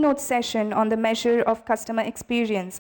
keynote session on the measure of customer experience.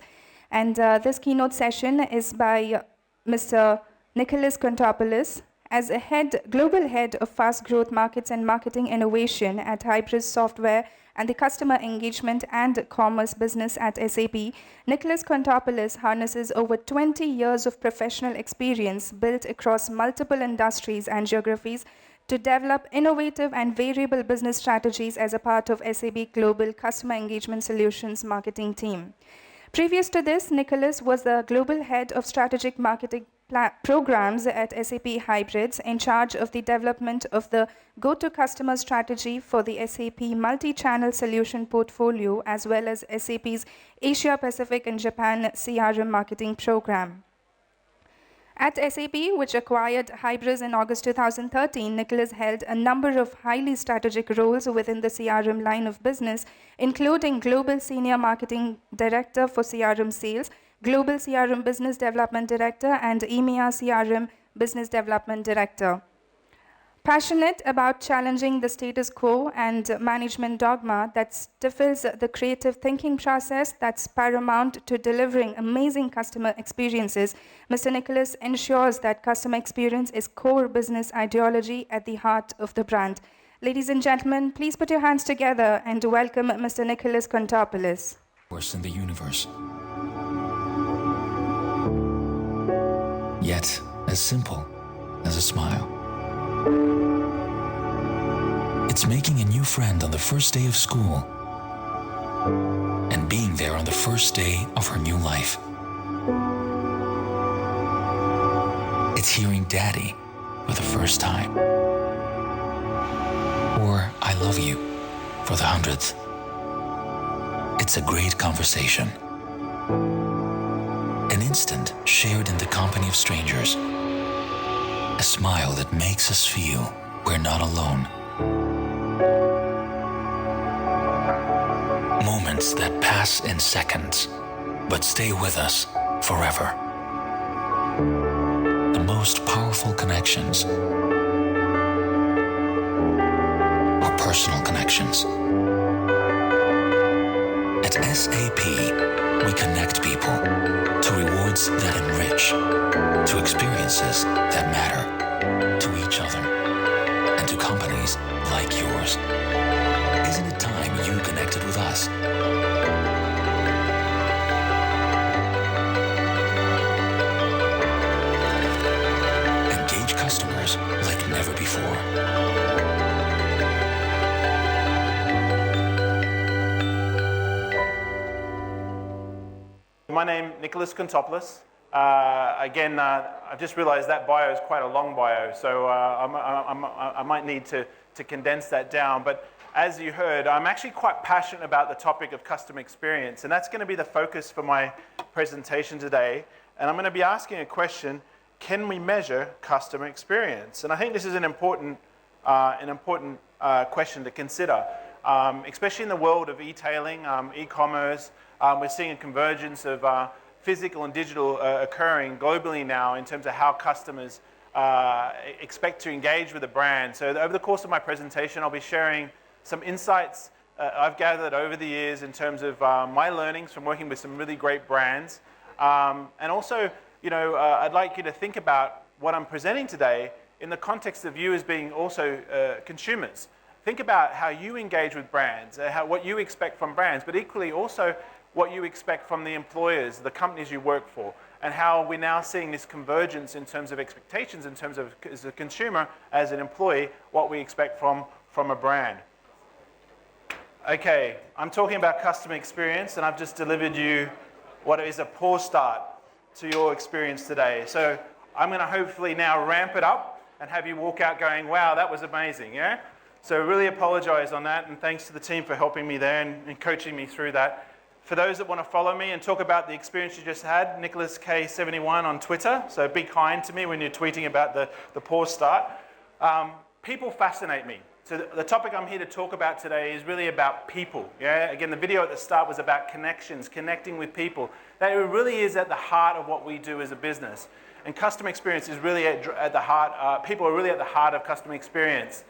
And this keynote session is by Mr. Nicholas Kontopoulos as a global head of fast growth markets and marketing innovation at Hybris Software and the customer engagement and commerce business at SAP. Nicholas Kontopoulos harnesses over 20 years of professional experience built across multiple industries and geographies to develop innovative and variable business strategies as a part of SAP Global Customer Engagement Solutions marketing team. Previous to this, Nicholas was the global head of strategic marketing programs at SAP Hybris, in charge of the development of the go-to-customer strategy for the SAP multi-channel solution portfolio, as well as SAP's Asia Pacific and Japan CRM marketing program. At SAP, which acquired Hybris in August 2013, Nicholas held a number of highly strategic roles within the CRM line of business, including Global Senior Marketing Director for CRM Sales, Global CRM Business Development Director, and EMEA CRM Business Development Director. Passionate about challenging the status quo and management dogma that stifles the creative thinking process that's paramount to delivering amazing customer experiences, Mr. Nicholas ensures that customer experience is core business ideology at the heart of the brand. Ladies and gentlemen, please put your hands together and welcome Mr. Nicholas Kontopoulos. In the universe. Yet as simple as a smile. It's making a new friend on the first day of school and being there on the first day of her new life. It's hearing Daddy for the first time, or I love you for the 100th. It's a great conversation, an instant shared in the company of strangers, a smile that makes us feel we're not alone. Moments that pass in seconds, but stay with us forever. The most powerful connections are personal connections. At SAP, we connect people to rewards that enrich, to experiences that matter, to each other, and to companies like yours. Isn't it time you connected with us? Engage customers like never before. My name is Nicholas Kontopoulos. I've just realized that bio is quite a long bio, so I might need to condense that down. But as you heard, I'm actually quite passionate about the topic of customer experience, and that's going to be the focus for my presentation today. And I'm going to be asking a question: can we measure customer experience? And I think this is an important question to consider, especially in the world of e-tailing, e-commerce. We're seeing a convergence of physical and digital occurring globally now in terms of how customers expect to engage with a brand. So over the course of my presentation, I'll be sharing some insights I've gathered over the years in terms of my learnings from working with some really great brands. And also, I'd like you to think about what I'm presenting today in the context of you as being also consumers. Think about how you engage with brands, what you expect from brands, but equally also what you expect from the employers, the companies you work for, and how we're now seeing this convergence in terms of expectations, in terms of, as a consumer, as an employee, what we expect from a brand. Okay, I'm talking about customer experience, and I've just delivered you what is a poor start to your experience today. So I'm going to hopefully now ramp it up and have you walk out going, wow, that was amazing, yeah? So really apologize on that, and thanks to the team for helping me there and coaching me through that. For those that want to follow me and talk about the experience you just had, Nicholas K71 on Twitter, so be kind to me when you're tweeting about the poor start. People fascinate me. So the topic I'm here to talk about today is really about people. Yeah? Again, the video at the start was about connections, connecting with people. That really is at the heart of what we do as a business. And customer experience is really at the heart, people are really at the heart of customer experience.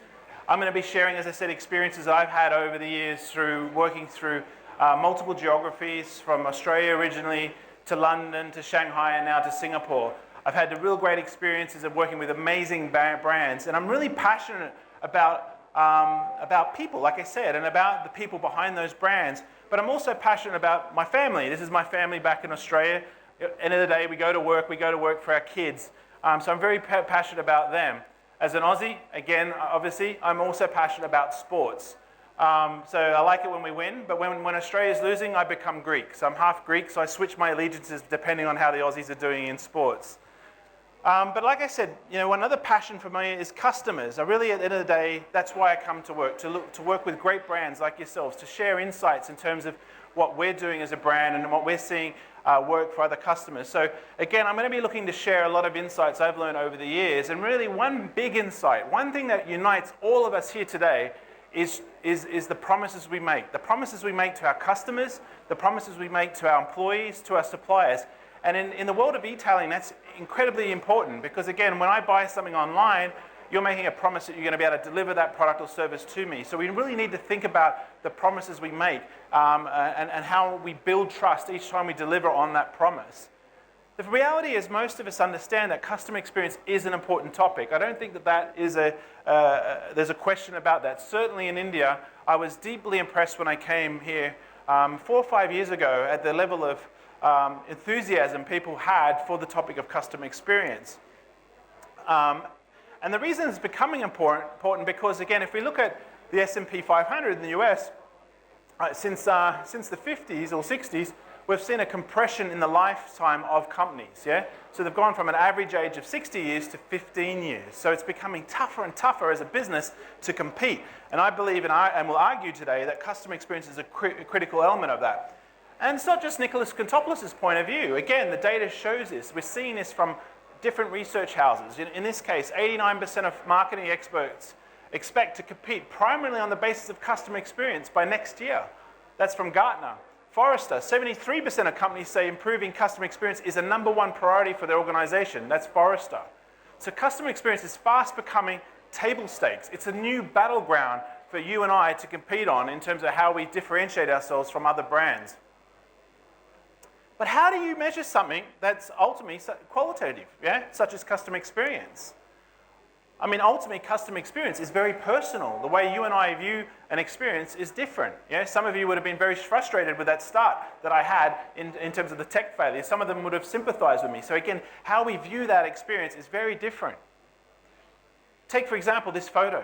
I'm going to be sharing, as I said, experiences I've had over the years through working through multiple geographies, from Australia originally to London to Shanghai and now to Singapore. I've had the real great experiences of working with amazing brands, and I'm really passionate about people, like I said, and about the people behind those brands. But I'm also passionate about my family. This is my family back in Australia. At the end of the day, we go to work for our kids. So I'm very passionate about them. As an Aussie, again, obviously, I'm also passionate about sports. So I like it when we win, but when Australia's losing, I become Greek. So I'm half Greek, so I switch my allegiances depending on how the Aussies are doing in sports. But like I said, another passion for me is customers. I really, at the end of the day, that's why I come to work, to work with great brands like yourselves, to share insights in terms of what we're doing as a brand and what we're seeing work for other customers. So again, I'm going to be looking to share a lot of insights I've learned over the years. And really one big insight, one thing that unites all of us here today is the promises we make. The promises we make to our customers, the promises we make to our employees, to our suppliers. And in the world of e-tailing, that's incredibly important because, again, when I buy something online, you're making a promise that you're going to be able to deliver that product or service to me. So we really need to think about the promises we make and how we build trust each time we deliver on that promise. The reality is most of us understand that customer experience is an important topic. I don't think that is there's a question about that. Certainly in India, I was deeply impressed when I came here 4 or 5 years ago at the level of enthusiasm people had for the topic of customer experience. And the reason it's becoming important because, again, if we look at the S&P 500 in the US, since the 50s or 60s, we've seen a compression in the lifetime of companies, yeah? So they've gone from an average age of 60 years to 15 years. So it's becoming tougher and tougher as a business to compete. And I believe, and will argue today, that customer experience is a critical element of that. And it's not just Nicholas Kontopoulos' point of view. Again, the data shows this. We're seeing this from different research houses. In this case, 89% of marketing experts expect to compete primarily on the basis of customer experience by next year. That's from Gartner. Forrester, 73% of companies say improving customer experience is a #1 priority for their organization. That's Forrester. So customer experience is fast becoming table stakes. It's a new battleground for you and I to compete on in terms of how we differentiate ourselves from other brands. But how do you measure something that's ultimately qualitative, yeah? Such as customer experience? I mean, ultimately, customer experience is very personal. The way you and I view an experience is different. Yeah? Some of you would have been very frustrated with that start that I had in terms of the tech failure. Some of them would have sympathized with me. So again, how we view that experience is very different. Take, for example, this photo.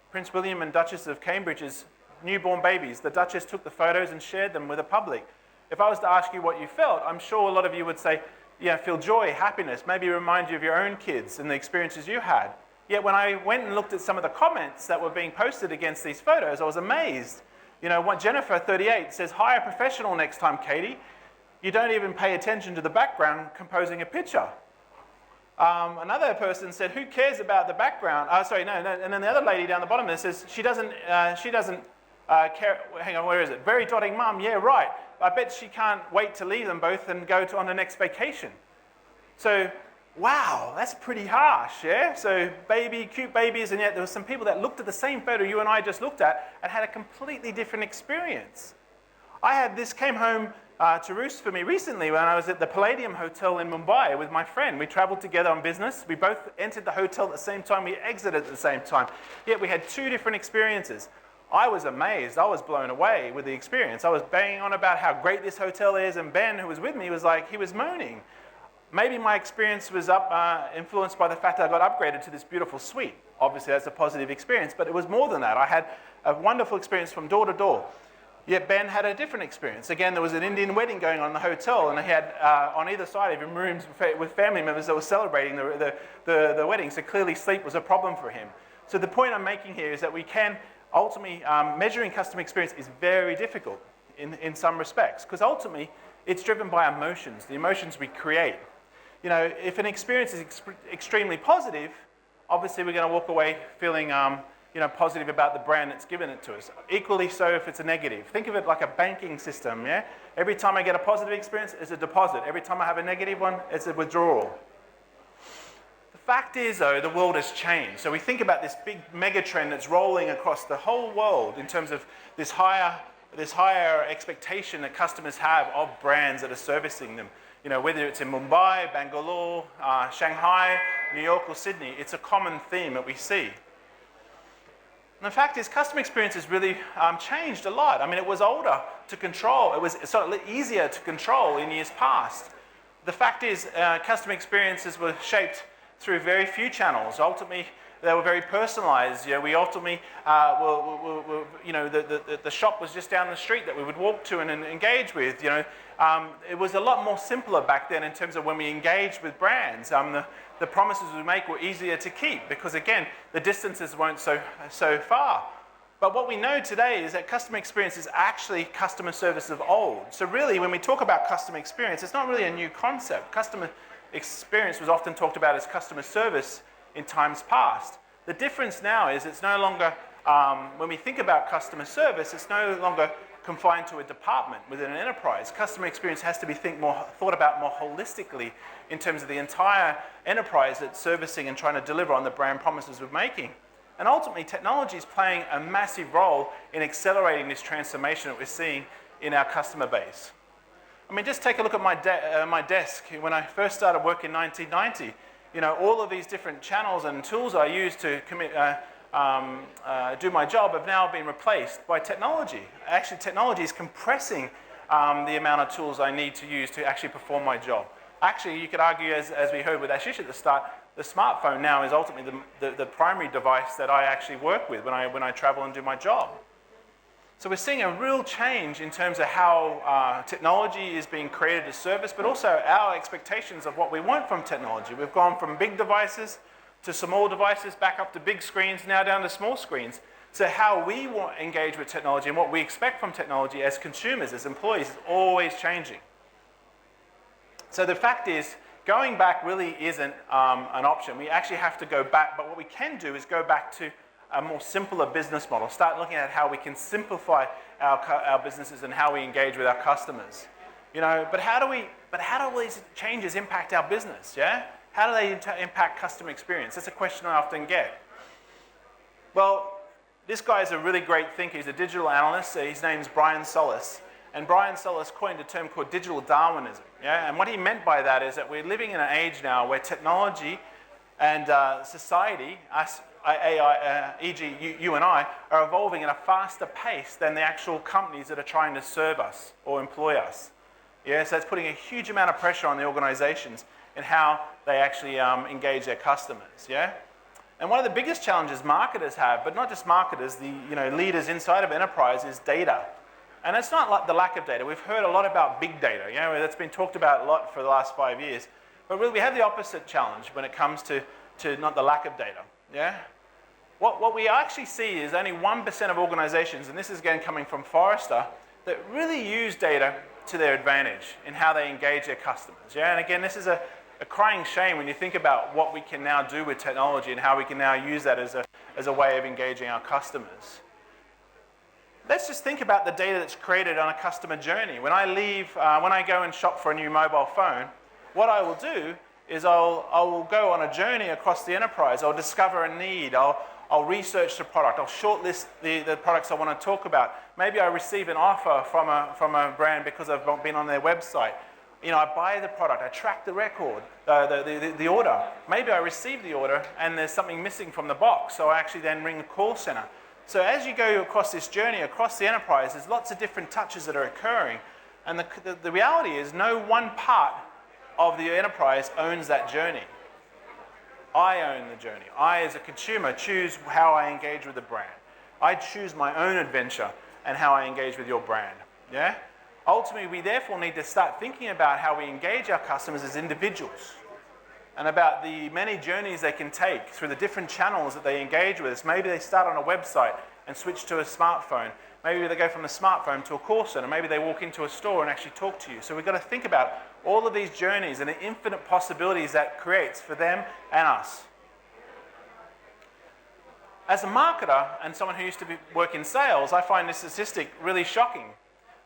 Prince William and Duchess of Cambridge's newborn babies. The Duchess took the photos and shared them with the public. If I was to ask you what you felt, I'm sure a lot of you would say, yeah, feel joy, happiness, maybe remind you of your own kids and the experiences you had. Yet when I went and looked at some of the comments that were being posted against these photos, I was amazed. Jennifer, 38, says, hire a professional next time, Katie. You don't even pay attention to the background composing a picture. Another person said, who cares about the background? And then the other lady down the bottom there says, she doesn't care. Hang on, where is it? Very dotting mum, yeah, right. I bet she can't wait to leave them both and go on the next vacation. So, wow, that's pretty harsh, yeah? So cute babies, and yet there were some people that looked at the same photo you and I just looked at and had a completely different experience. This came home to roost for me recently when I was at the Palladium Hotel in Mumbai with my friend. We traveled together on business. We both entered the hotel at the same time. We exited at the same time. Yet we had 2 different experiences. I was amazed. I was blown away with the experience. I was banging on about how great this hotel is, and Ben, who was with me, he was moaning. Maybe my experience was influenced by the fact that I got upgraded to this beautiful suite. Obviously, that's a positive experience, but it was more than that. I had a wonderful experience from door to door. Yet Ben had a different experience. Again, there was an Indian wedding going on in the hotel, and he had on either side of him rooms with family members that were celebrating the wedding, so clearly sleep was a problem for him. So the point I'm making here is that we can ultimately, measuring customer experience is very difficult in some respects, because ultimately, it's driven by emotions, the emotions we create. If an experience is extremely positive, obviously we're going to walk away feeling positive about the brand that's given it to us. Equally so if it's a negative. Think of it like a banking system, yeah? Every time I get a positive experience, it's a deposit. Every time I have a negative one, it's a withdrawal. The fact is, though, the world has changed. So we think about this big mega trend that's rolling across the whole world in terms of this higher this higher expectation that customers have of brands that are servicing them. You know, whether it's in Mumbai, Bangalore, Shanghai, New York or Sydney, it's a common theme that we see. And the fact is, customer experience has really changed a lot. I mean, it was older to control. It was sort of easier to control in years past. The fact is, customer experiences were shaped through very few channels. Ultimately, they were very personalized. You know, we ultimately, you know, the shop was just down the street that we would walk to and engage with. You know, it was a lot more simpler back then in terms of when we engaged with brands. The promises we make were easier to keep because, again, the distances weren't so far. But what we know today is that customer experience is actually customer service of old. So really, when we talk about customer experience, it's not really a new concept. Customer experience was often talked about as customer service in times past. The difference now is it's no longer, when we think about customer service, it's no longer confined to a department within an enterprise. Customer experience has to be thought about more holistically in terms of the entire enterprise that's servicing and trying to deliver on the brand promises we're making. And ultimately, technology is playing a massive role in accelerating this transformation that we're seeing in our customer base. I mean, just take a look at my desk. When I first started work in 1990, you know, all of these different channels and tools I used to do my job have now been replaced by technology. Actually, technology is compressing the amount of tools I need to use to actually perform my job. Actually, you could argue, as we heard with Ashish at the start, the smartphone now is ultimately the primary device that I actually work with when I travel and do my job. So we're seeing a real change in terms of how technology is being created as service, but also our expectations of what we want from technology. We've gone from big devices to small devices, back up to big screens, now down to small screens. So how we want to engage with technology and what we expect from technology as consumers, as employees, is always changing. So the fact is, going back really isn't an option. We actually have to go back, but what we can do is go back to a more simpler business model. Start looking at how we can simplify our businesses and how we engage with our customers. You know, but how do these changes impact our business? Yeah, how do they impact customer experience? That's a question I often get. Well, this guy is a really great thinker. He's a digital analyst. His name's Brian Solis. And Brian Solis coined a term called digital Darwinism. Yeah? And what he meant by that is that we're living in an age now where technology and society, us, e.g. you and I, are evolving at a faster pace than the actual companies that are trying to serve us or employ us. Yeah? So it's putting a huge amount of pressure on the organizations in how they actually engage their customers. Yeah? And one of the biggest challenges marketers have, but not just marketers, the leaders inside of enterprise, is data. And it's not like the lack of data. We've heard a lot about big data. You know, that's been talked about a lot for the last 5 years. But really, we have the opposite challenge when it comes to not the lack of data. Yeah? What we actually see is only 1% of organizations, and this is again coming from Forrester, that really use data to their advantage in how they engage their customers. Yeah? And again, this is a crying shame when you think about what we can now do with technology and how we can now use that as a way of engaging our customers. Let's just think about the data that's created on a customer journey. When I go and shop for a new mobile phone, what I will do is I will go on a journey across the enterprise. I'll discover a need. I'll research the product. I'll shortlist the products I want to talk about. Maybe I receive an offer from a brand because I've been on their website. You know, I buy the product. I track the record, the order. Maybe I receive the order and there's something missing from the box, so I actually then ring the call center. So as you go across this journey, across the enterprise, there's lots of different touches that are occurring. And the reality is no one part of the enterprise owns that journey. I own the journey. I, as a consumer, choose how I engage with the brand. I choose my own adventure and how I engage with your brand. Yeah? Ultimately, we therefore need to start thinking about how we engage our customers as individuals and about the many journeys they can take through the different channels that they engage with us. Maybe they start on a website and switch to a smartphone. Maybe they go from a smartphone to a call center. Maybe they walk into a store and actually talk to you. So we've got to think about all of these journeys and the infinite possibilities that creates for them and us. As a marketer and someone who used to work in sales, I find this statistic really shocking.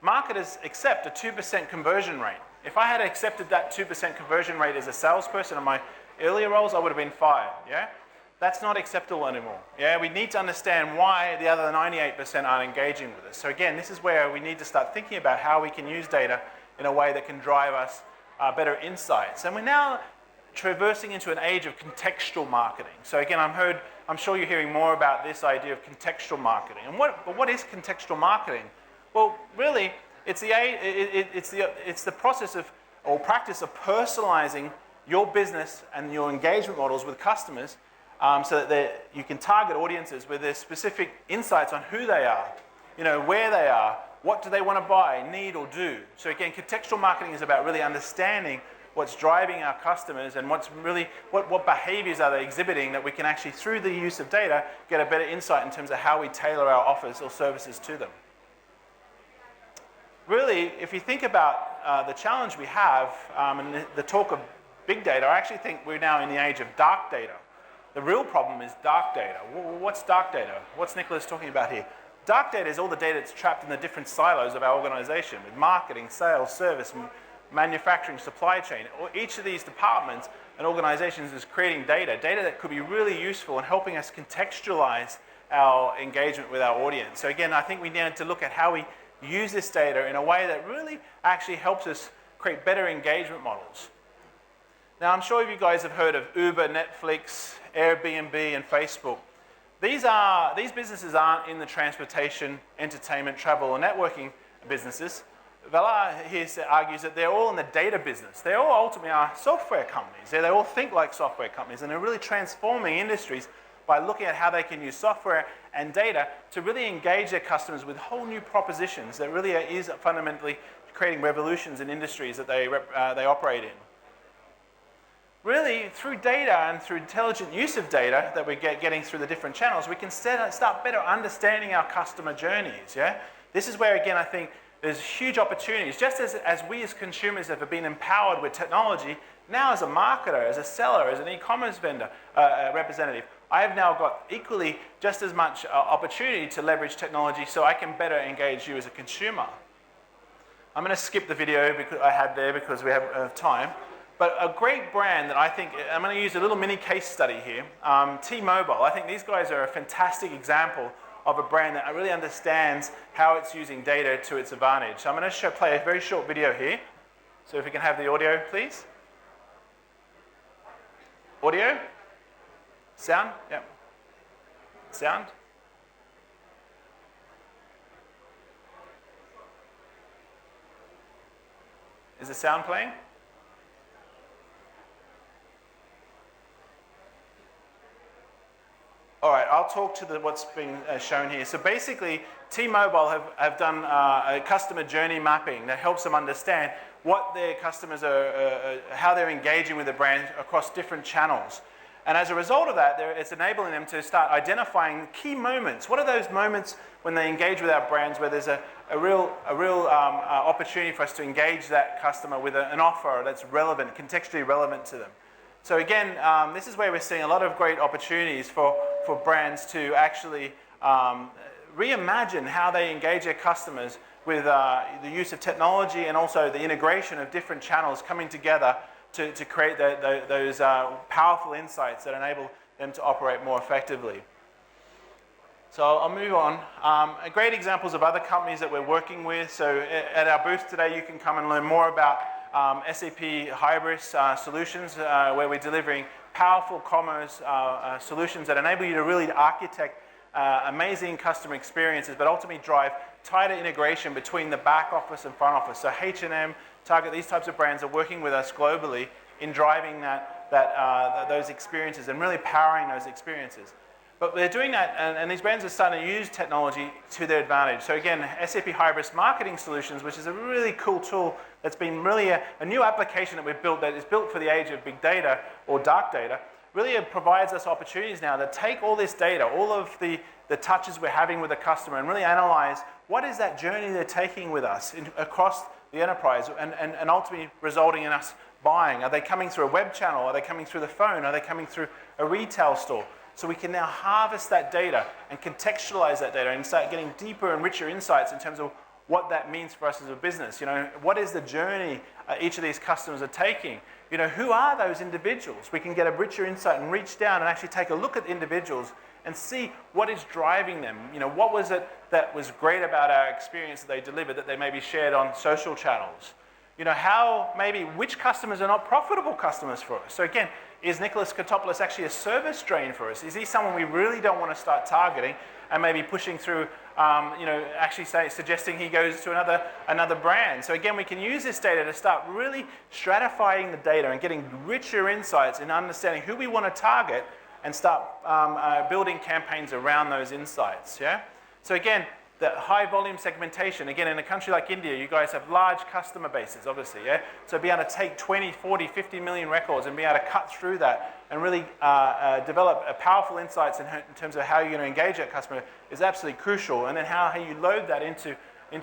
Marketers accept a 2% conversion rate. If I had accepted that 2% conversion rate as a salesperson in my earlier roles, I would have been fired. Yeah? that's not acceptable anymore. Yeah, we need to understand why the other 98% aren't engaging with us. So again, this is where we need to start thinking about how we can use data in a way that can drive us better insights. And we're now traversing into an age of contextual marketing. So again, I'm sure you're hearing more about this idea of contextual marketing. And what is contextual marketing? Well, really, it's the process of, or practice of, personalizing your business and your engagement models with customers, so that you can target audiences with their specific insights on who they are, where they are, what do they want to buy, need, or do. So again, contextual marketing is about really understanding what's driving our customers and what behaviors are they exhibiting that we can actually, through the use of data, get a better insight in terms of how we tailor our offers or services to them. Really, if you think about the challenge we have and the talk of big data, I actually think we're now in the age of dark data. The real problem is dark data. What's dark data? What's Nicholas talking about here? Dark data is all the data that's trapped in the different silos of our organization, with marketing, sales, service, manufacturing, supply chain. Each of these departments and organizations is creating data that could be really useful in helping us contextualize our engagement with our audience. So again, I think we need to look at how we use this data in a way that really actually helps us create better engagement models. Now, I'm sure you guys have heard of Uber, Netflix, Airbnb, and Facebook. These businesses aren't in the transportation, entertainment, travel, or networking businesses. Vela here argues that they're all in the data business. They all ultimately are software companies. They all think like software companies, and they're really transforming industries by looking at how they can use software and data to really engage their customers with whole new propositions that really is fundamentally creating revolutions in industries that they operate in. Really, through data and through intelligent use of data that we're getting through the different channels, we can start better understanding our customer journeys. Yeah, this is where, again, I think there's huge opportunities. Just as we as consumers have been empowered with technology, now as a marketer, as a seller, as an e-commerce vendor, representative, I have now got equally just as much opportunity to leverage technology so I can better engage you as a consumer. I'm going to skip the video because I had there because we have time. But a great brand that I think, I'm going to use a little mini case study here, T-Mobile. I think these guys are a fantastic example of a brand that really understands how it's using data to its advantage. So I'm going to play a very short video here. So if we can have the audio, please. Audio? Sound? Yep. Sound? Is the sound playing? All right, I'll talk to what's being shown here. So basically, T-Mobile have done a customer journey mapping that helps them understand what their customers are, how they're engaging with the brand across different channels. And as a result of that, it's enabling them to start identifying key moments. What are those moments when they engage with our brands where there's a real opportunity for us to engage that customer with an offer that's relevant, contextually relevant to them? So again, this is where we're seeing a lot of great opportunities for brands to actually reimagine how they engage their customers with the use of technology and also the integration of different channels coming together to create those powerful insights that enable them to operate more effectively. So I'll move on. Great examples of other companies that we're working with. So at our booth today, you can come and learn more about SAP Hybris solutions, where we're delivering powerful commerce solutions that enable you to really architect amazing customer experiences, but ultimately drive tighter integration between the back office and front office. So H&M, Target, these types of brands are working with us globally in driving those experiences and really powering those experiences. But they're doing that, and these brands are starting to use technology to their advantage. So again, SAP Hybris Marketing Solutions, which is a really cool tool that's been really a new application that we've built that is built for the age of big data or dark data, really provides us opportunities now to take all this data, all of the touches we're having with the customer, and really analyze what is that journey they're taking with us across the enterprise and ultimately resulting in us buying. Are they coming through a web channel? Are they coming through the phone? Are they coming through a retail store? So we can now harvest that data and contextualize that data and start getting deeper and richer insights in terms of what that means for us as a business. What is the journey each of these customers are taking? Who are those individuals? We can get a richer insight and reach down and actually take a look at individuals and see what is driving them. What was it that was great about our experience that they delivered that they maybe shared on social channels? Which customers are not profitable customers for us? So again, is Nicholas Kontopoulos actually a service drain for us? Is he someone we really don't want to start targeting and maybe pushing through, suggesting he goes to another brand? So again, we can use this data to start really stratifying the data and getting richer insights in understanding who we want to target and start building campaigns around those insights. Yeah. So again, the high volume segmentation, again, in a country like India, you guys have large customer bases, obviously, yeah? So be able to take 20, 40, 50 million records and be able to cut through that and really develop powerful insights in terms of how you're going to engage that customer is absolutely crucial. And then how you load that into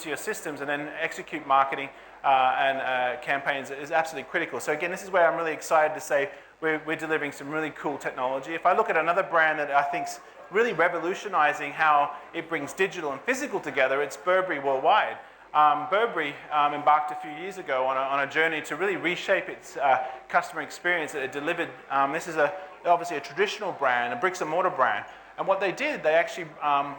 your systems and then execute marketing and campaigns is absolutely critical. So again, this is where I'm really excited to say we're delivering some really cool technology. If I look at another brand that I think's really revolutionizing how it brings digital and physical together, it's Burberry Worldwide. Burberry embarked a few years ago on a journey to really reshape its customer experience that it delivered. This is obviously a traditional brand, a bricks and mortar brand. And what they did, they actually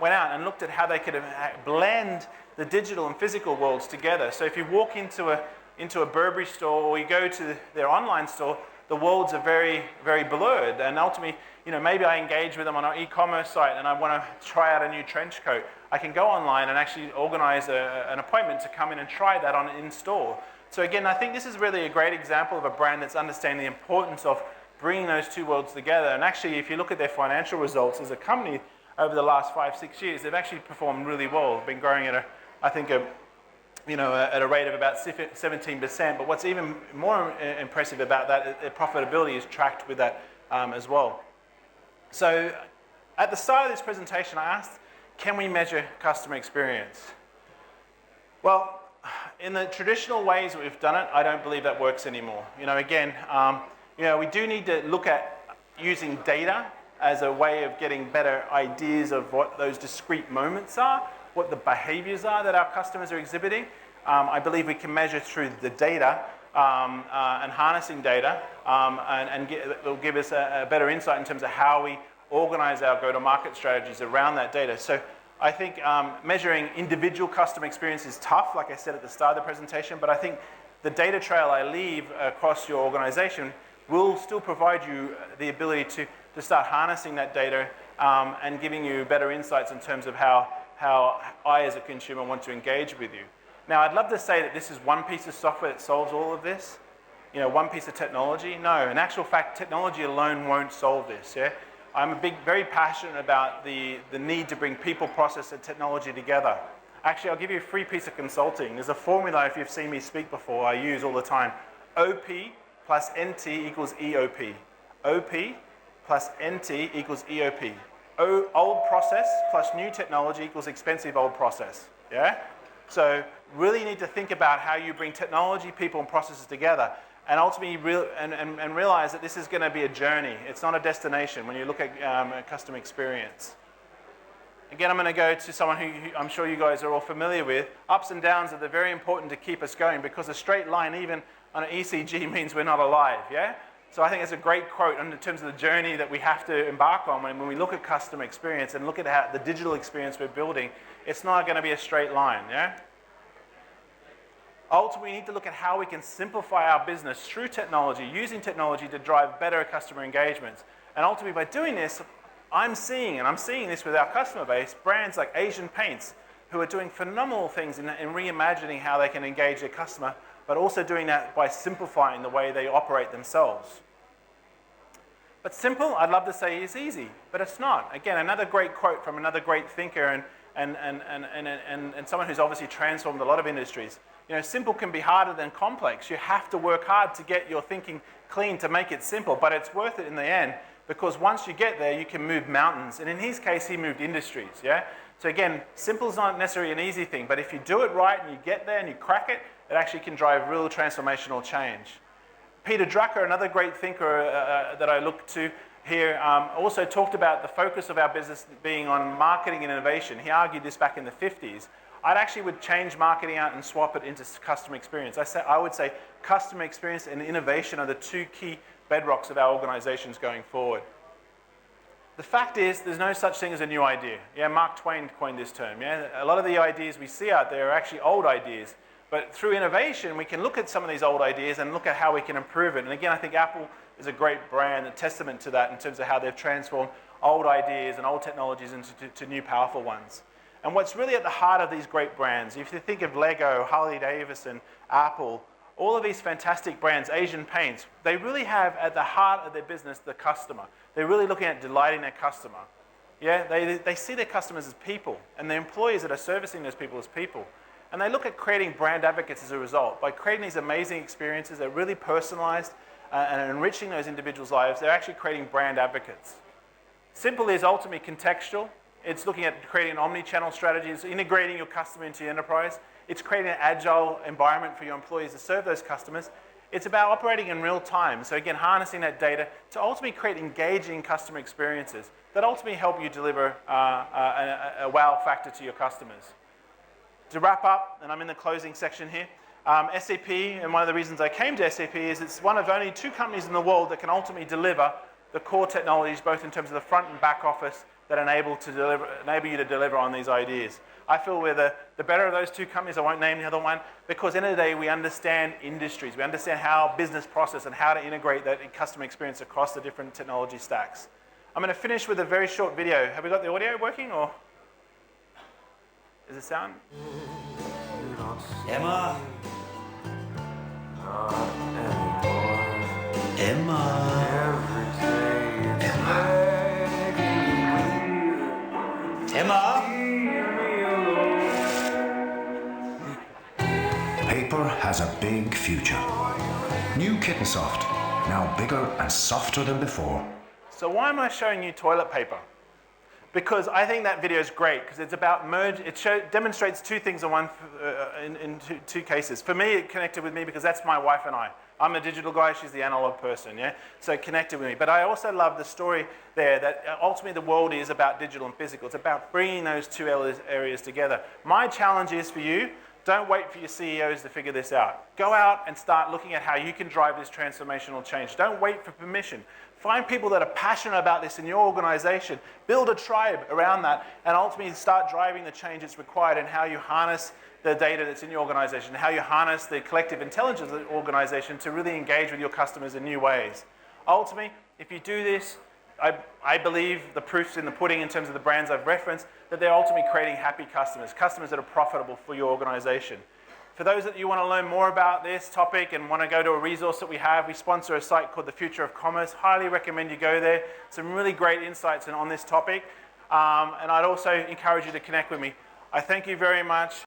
went out and looked at how they could blend the digital and physical worlds together. So if you walk into a Burberry store or you go to their online store, the worlds are very, very blurred. And ultimately, maybe I engage with them on our e-commerce site and I want to try out a new trench coat. I can go online and actually organize an appointment to come in and try that on in-store. So again, I think this is really a great example of a brand that's understanding the importance of bringing those two worlds together. And actually, if you look at their financial results as a company over the last 5-6 years, they've actually performed really well. They've been growing at a rate of about 17%. But what's even more impressive about that, their profitability is tracked with that as well. So at the start of this presentation, I asked, can we measure customer experience? Well, in the traditional ways that we've done it, I don't believe that works anymore. We do need to look at using data as a way of getting better ideas of what those discrete moments are, what the behaviors are that our customers are exhibiting. I believe we can measure through the data and harnessing data, and it will give us a better insight in terms of how we organize our go-to-market strategies around that data. So I think measuring individual customer experience is tough, like I said at the start of the presentation, but I think the data trail I leave across your organization will still provide you the ability to start harnessing that data and giving you better insights in terms of how I as a consumer want to engage with you. Now, I'd love to say that this is one piece of software that solves all of this, one piece of technology. No, in actual fact, technology alone won't solve this. Yeah, I'm very passionate about the need to bring people, process, and technology together. Actually, I'll give you a free piece of consulting. There's a formula, if you've seen me speak before, I use all the time. OP plus NT equals EOP. OP plus NT equals EOP. Old process plus new technology equals expensive old process. Yeah? So really need to think about how you bring technology, people, and processes together, and ultimately realize that this is going to be a journey. It's not a destination when you look at customer experience. Again, I'm going to go to someone who I'm sure you guys are all familiar with. Ups and downs are very important to keep us going, because a straight line, even on an ECG, means we're not alive. Yeah. So I think it's a great quote in terms of the journey that we have to embark on when we look at customer experience and look at how the digital experience we're building. It's not going to be a straight line. Yeah. Ultimately, we need to look at how we can simplify our business through technology, using technology to drive better customer engagements. And ultimately, by doing this, I'm seeing this with our customer base, brands like Asian Paints, who are doing phenomenal things in reimagining how they can engage their customer, but also doing that by simplifying the way they operate themselves. But simple, I'd love to say, is easy, but it's not. Again, another great quote from another great thinker and someone who's obviously transformed a lot of industries. Simple can be harder than complex. You have to work hard to get your thinking clean to make it simple, but it's worth it in the end, because once you get there, you can move mountains. And in his case, he moved industries, yeah? So again, simple is not necessarily an easy thing, but if you do it right and you get there and you crack it, it actually can drive real transformational change. Peter Drucker, another great thinker that I look to here, also talked about the focus of our business being on marketing and innovation. He argued this back in the 50s. I actually would change marketing out and swap it into customer experience. I would say customer experience and innovation are the two key bedrocks of our organizations going forward. The fact is, there's no such thing as a new idea. Yeah, Mark Twain coined this term. Yeah, a lot of the ideas we see out there are actually old ideas. But through innovation, we can look at some of these old ideas and look at how we can improve it. And again, I think Apple is a great brand, a testament to that in terms of how they've transformed old ideas and old technologies into new powerful ones. And what's really at the heart of these great brands, if you think of Lego, Harley-Davidson, Apple, all of these fantastic brands, Asian Paints, they really have at the heart of their business the customer. They're really looking at delighting their customer. Yeah, they see their customers as people, and the employees that are servicing those people as people. And they look at creating brand advocates as a result. By creating these amazing experiences that are really personalized and enriching those individuals' lives, they're actually creating brand advocates. Simple is ultimately contextual. It's looking at creating an omni-channel strategy. It's integrating your customer into your enterprise. It's creating an agile environment for your employees to serve those customers. It's about operating in real time. So again, harnessing that data to ultimately create engaging customer experiences that ultimately help you deliver a wow factor to your customers. To wrap up, and I'm in the closing section here, SAP, and one of the reasons I came to SAP is it's one of only 2 companies in the world that can ultimately deliver the core technologies, both in terms of the front and back office, that enable you to deliver on these ideas. I feel we're the better of those 2 companies. I won't name the other one, because at the end of the day, we understand industries. We understand how business process and how to integrate that customer experience across the different technology stacks. I'm going to finish with a very short video. Have we got the audio working, or is it sound? Emma. Emma. Emma. Paper has a big future. New Kitten Soft, now bigger and softer than before. So why am I showing you toilet paper? Because I think that video is great, because it's about demonstrates 2 things in two cases. For me, it connected with me because that's my wife and I. I'm a digital guy, she's the analog person, yeah? So it connected with me. But I also love the story there that ultimately the world is about digital and physical. It's about bringing those 2 areas together. My challenge is for you, don't wait for your CEOs to figure this out. Go out and start looking at how you can drive this transformational change. Don't wait for permission. Find people that are passionate about this in your organization. Build a tribe around that and ultimately start driving the change that's required in how you harness the data that's in your organization, how you harness the collective intelligence of the organization to really engage with your customers in new ways. Ultimately, if you do this, I believe the proof's in the pudding in terms of the brands I've referenced, that they're ultimately creating happy customers, customers that are profitable for your organization. For those that you want to learn more about this topic and want to go to a resource that we have, we sponsor a site called The Future of Commerce. Highly recommend you go there. Some really great insights on this topic. And I'd also encourage you to connect with me. I thank you very much.